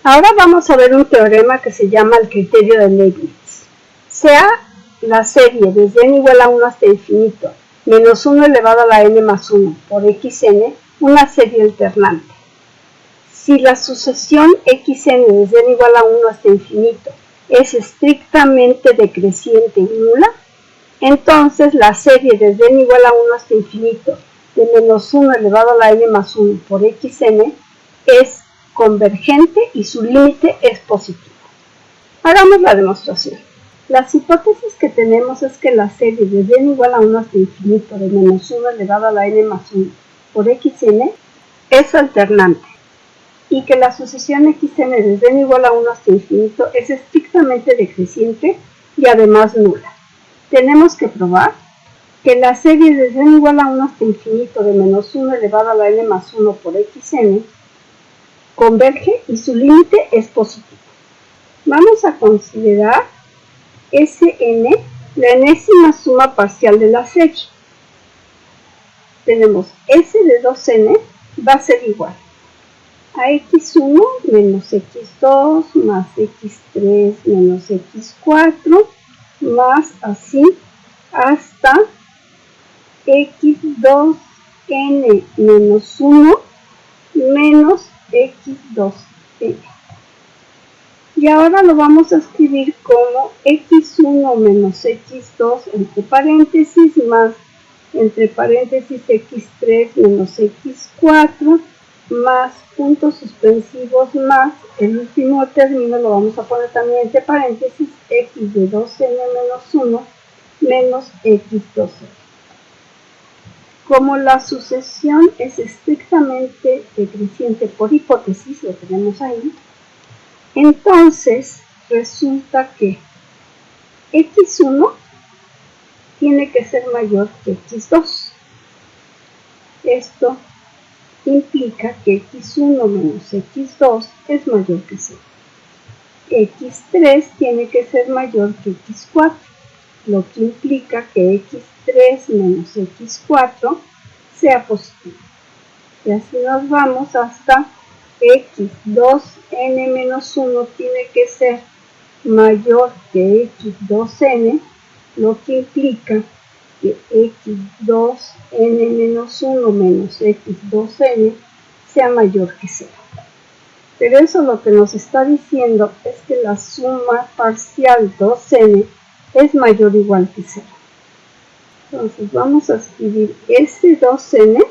Ahora vamos a ver un teorema que se llama el criterio de Leibniz. Sea la serie desde n igual a 1 hasta infinito menos 1 elevado a la n más 1 por xn una serie alternante. Si la sucesión xn desde n igual a 1 hasta infinito es estrictamente decreciente y nula, entonces la serie desde n igual a 1 hasta infinito de menos 1 elevado a la n más 1 por xn es convergente y su límite es positivo. Hagamos la demostración. Las hipótesis que tenemos es que la serie desde n igual a 1 hasta infinito de menos 1 elevado a la n más 1 por xn es alternante y que la sucesión xn desde n igual a 1 hasta infinito es estrictamente decreciente y además nula. Tenemos que probar que la serie desde n igual a 1 hasta infinito de menos 1 elevado a la n más 1 por xn converge y su límite es positivo. Vamos a considerar Sn, la enésima suma parcial de la serie. Tenemos S de 2n va a ser igual a x1 menos x2 más x3 menos x4 más así hasta x2n menos 1 menos x2n. Y ahora lo vamos a escribir como x1 menos x2 entre paréntesis más entre paréntesis x3 menos x4 más puntos suspensivos más el último término lo vamos a poner también entre paréntesis x de 2n menos 1 menos x2n. Como la sucesión es estrictamente decreciente por hipótesis, lo tenemos ahí, entonces resulta que x1 tiene que ser mayor que x2. Esto implica que x1 menos x2 es mayor que 0. x3 tiene que ser mayor que x4, lo que implica que x3 menos x4 sea positivo. Y así nos vamos hasta x2n menos 1 tiene que ser mayor que x2n, lo que implica que x2n menos 1 menos x2n sea mayor que 0. Pero eso lo que nos está diciendo es que la suma parcial 2n es mayor o igual que 0. Entonces vamos a escribir S2n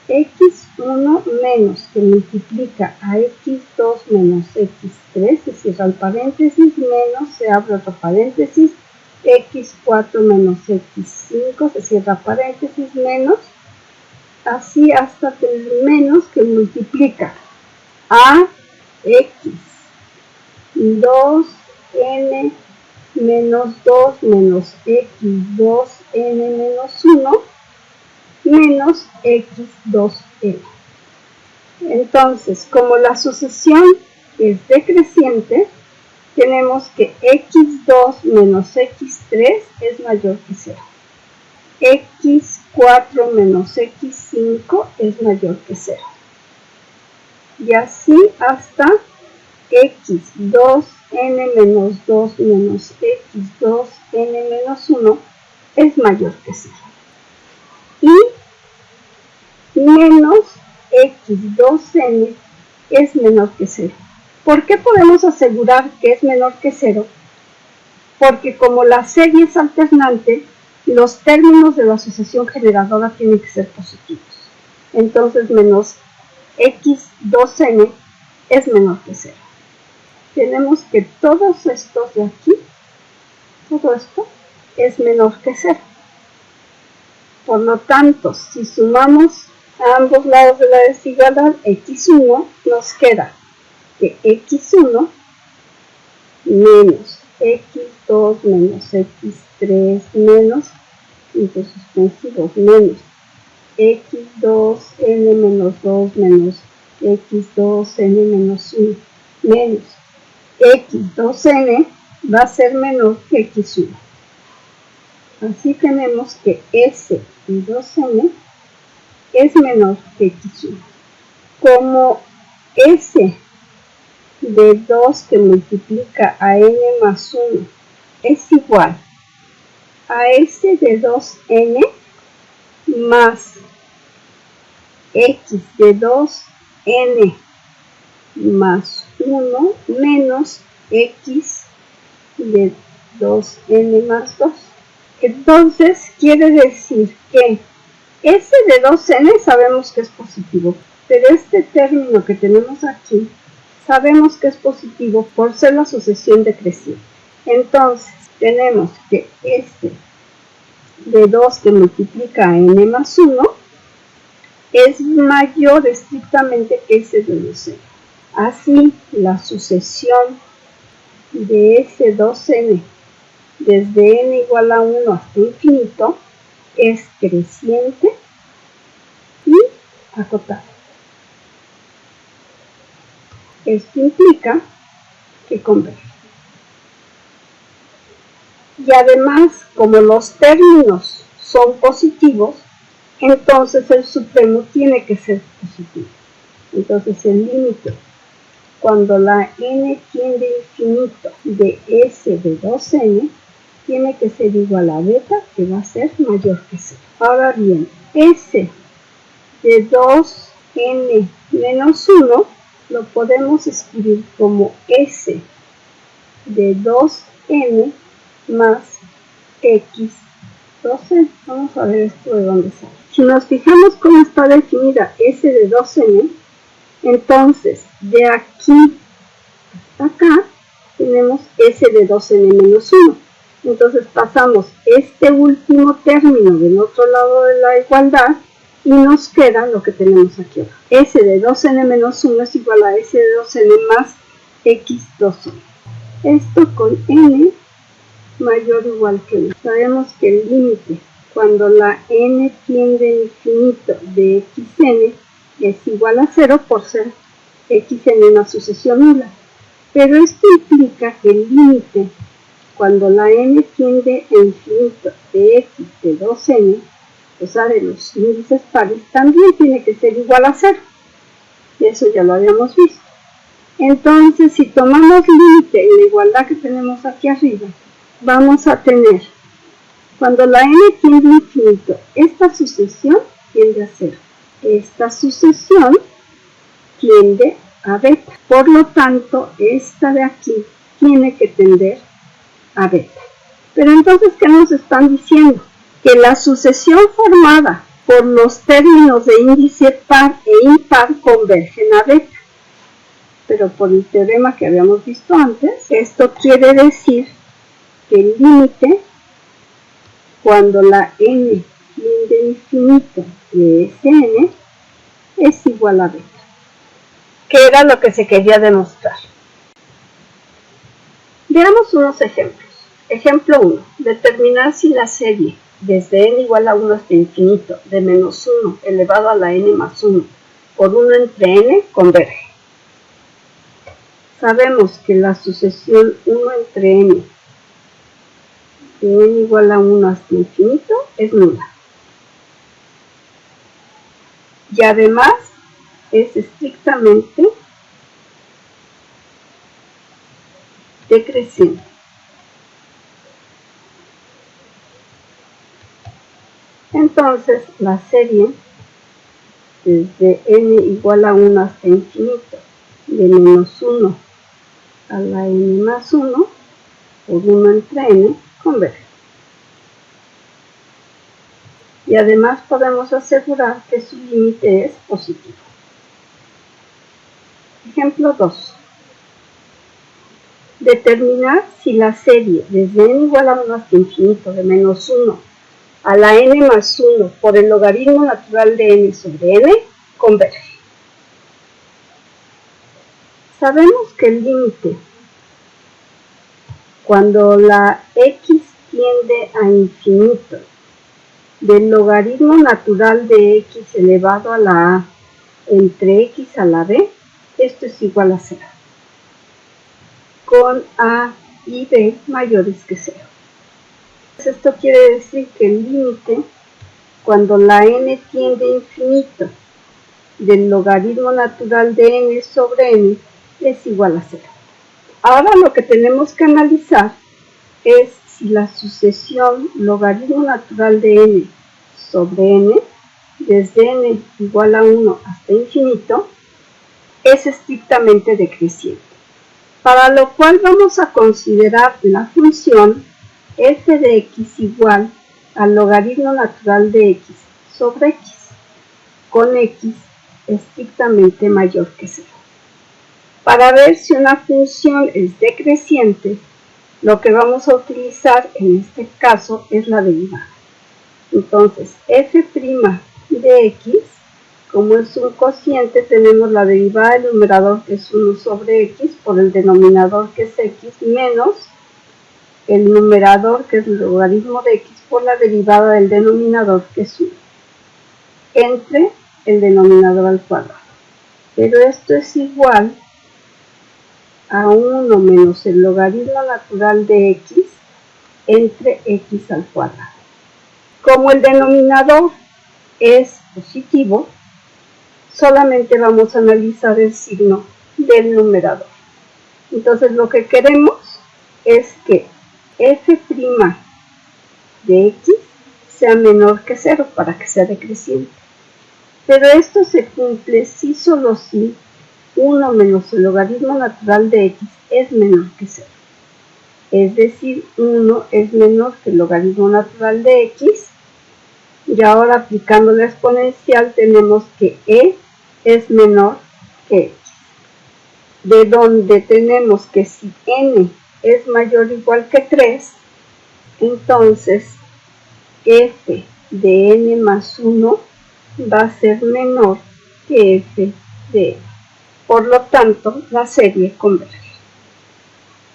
x1 menos que multiplica a x2 menos x3, se cierra el paréntesis, menos, se abre otro paréntesis, x4 menos x5, se cierra paréntesis, menos, así hasta tener menos que multiplica a x2n menos 2 menos x2n menos 1 menos x2n. Entonces, como la sucesión es decreciente, tenemos que x2 menos x3 es mayor que 0. x4 menos x5 es mayor que 0. Y así hasta x2n menos 2 menos x2n menos 1 es mayor que 0. Y menos x2n es menor que 0. ¿Por qué podemos asegurar que es menor que 0? Porque como la serie es alternante, los términos de la asociación generadora tienen que ser positivos. Entonces menos x2n es menor que 0. Tenemos que todos estos de aquí, todo esto es menor que 0. Por lo tanto, si sumamos a ambos lados de la desigualdad x1, nos queda que x1 menos x2 menos x3 menos puntos suspensivos menos x2n menos 2 menos x2n menos 1 menos x2n va a ser menor que x1. Así tenemos que S y 2n es menor que x1. Como S de 2 que multiplica a n más 1 es igual a s de 2n más x de 2n más 1 menos x de 2n más 2. Entonces quiere decir que s de 2n sabemos que es positivo, pero este término que tenemos aquí sabemos que es positivo por ser la sucesión decreciente. Entonces tenemos que s de 2 que multiplica a n más 1 es mayor estrictamente que s de 2n. Así, la sucesión de S2n desde n igual a 1 hasta infinito es creciente y acotada. Esto implica que converge. Y además, como los términos son positivos, entonces el supremo tiene que ser positivo. Entonces el límite cuando la n tiende a infinito de s de 2n tiene que ser igual a beta, que va a ser mayor que 0. Ahora bien, s de 2n menos 1 lo podemos escribir como s de 2n más x 2n. Vamos a ver esto de dónde sale. Si nos fijamos cómo está definida s de 2n, entonces de aquí hasta acá tenemos s de 2n menos 1. Entonces pasamos este último término del otro lado de la igualdad y nos queda lo que tenemos aquí abajo. S de 2n menos 1 es igual a S de 2n más X 2n. Esto con n mayor o igual que 1. Sabemos que el límite cuando la n tiende a infinito de xn es igual a 0 por ser xn una sucesión nula. Pero esto implica que el límite cuando la n tiende a infinito de x de 2n, o sea, de los índices pares, también tiene que ser igual a 0. Y eso ya lo habíamos visto. Entonces, si tomamos límite en la igualdad que tenemos aquí arriba, vamos a tener, cuando la n tiende a infinito, esta sucesión tiende a 0. Esta sucesión tiende a beta. Por lo tanto, esta de aquí tiene que tender a beta. Pero entonces, ¿qué nos están diciendo? Que la sucesión formada por los términos de índice par e impar convergen a beta. Pero por el teorema que habíamos visto antes, esto quiere decir que el límite cuando la n tiende a infinito de Sn es igual a beta, que era lo que se quería demostrar. Veamos unos ejemplos. Ejemplo 1. Determinar si la serie desde n igual a 1 hasta infinito de menos 1 elevado a la n más 1 por 1 entre n converge. Sabemos que la sucesión 1 entre n de n igual a 1 hasta infinito es nula. Y además es estrictamente decreciente. Entonces la serie desde n igual a 1 hasta infinito de menos 1 a la n más 1 por 1 entre n converge. Y además podemos asegurar que su límite es positivo. Ejemplo 2. Determinar si la serie desde n igual a 1 hasta infinito de menos 1 a la n más 1 por el logaritmo natural de n sobre n converge. Sabemos que el límite cuando la x tiende a infinito del logaritmo natural de x elevado a la a entre x a la b, esto es igual a 0, con a y b mayores que 0. Esto quiere decir que el límite cuando la n tiende a infinito del logaritmo natural de n sobre n es igual a 0. Ahora lo que tenemos que analizar es si la sucesión logaritmo natural de n sobre n, desde n igual a 1 hasta infinito, es estrictamente decreciente. Para lo cual vamos a considerar la función f de x igual al logaritmo natural de x sobre x, con x estrictamente mayor que 0. Para ver si una función es decreciente, lo que vamos a utilizar en este caso es la derivada. Entonces, f' de x, como es un cociente, tenemos la derivada del numerador, que es 1 sobre x, por el denominador, que es x, menos el numerador, que es el logaritmo de x, por la derivada del denominador, que es 1, entre el denominador al cuadrado. Pero esto es igual a 1 menos el logaritmo natural de x entre x al cuadrado. Como el denominador es positivo, solamente vamos a analizar el signo del numerador. Entonces lo que queremos es que f' de x sea menor que 0 para que sea decreciente. Pero esto se cumple si solo si 1 menos el logaritmo natural de x es menor que 0. Es decir, 1 es menor que el logaritmo natural de x. Y ahora aplicando la exponencial tenemos que e es menor que x. De donde tenemos que si n es mayor o igual que 3, entonces f de n más 1 va a ser menor que f de n. Por lo tanto, la serie converge.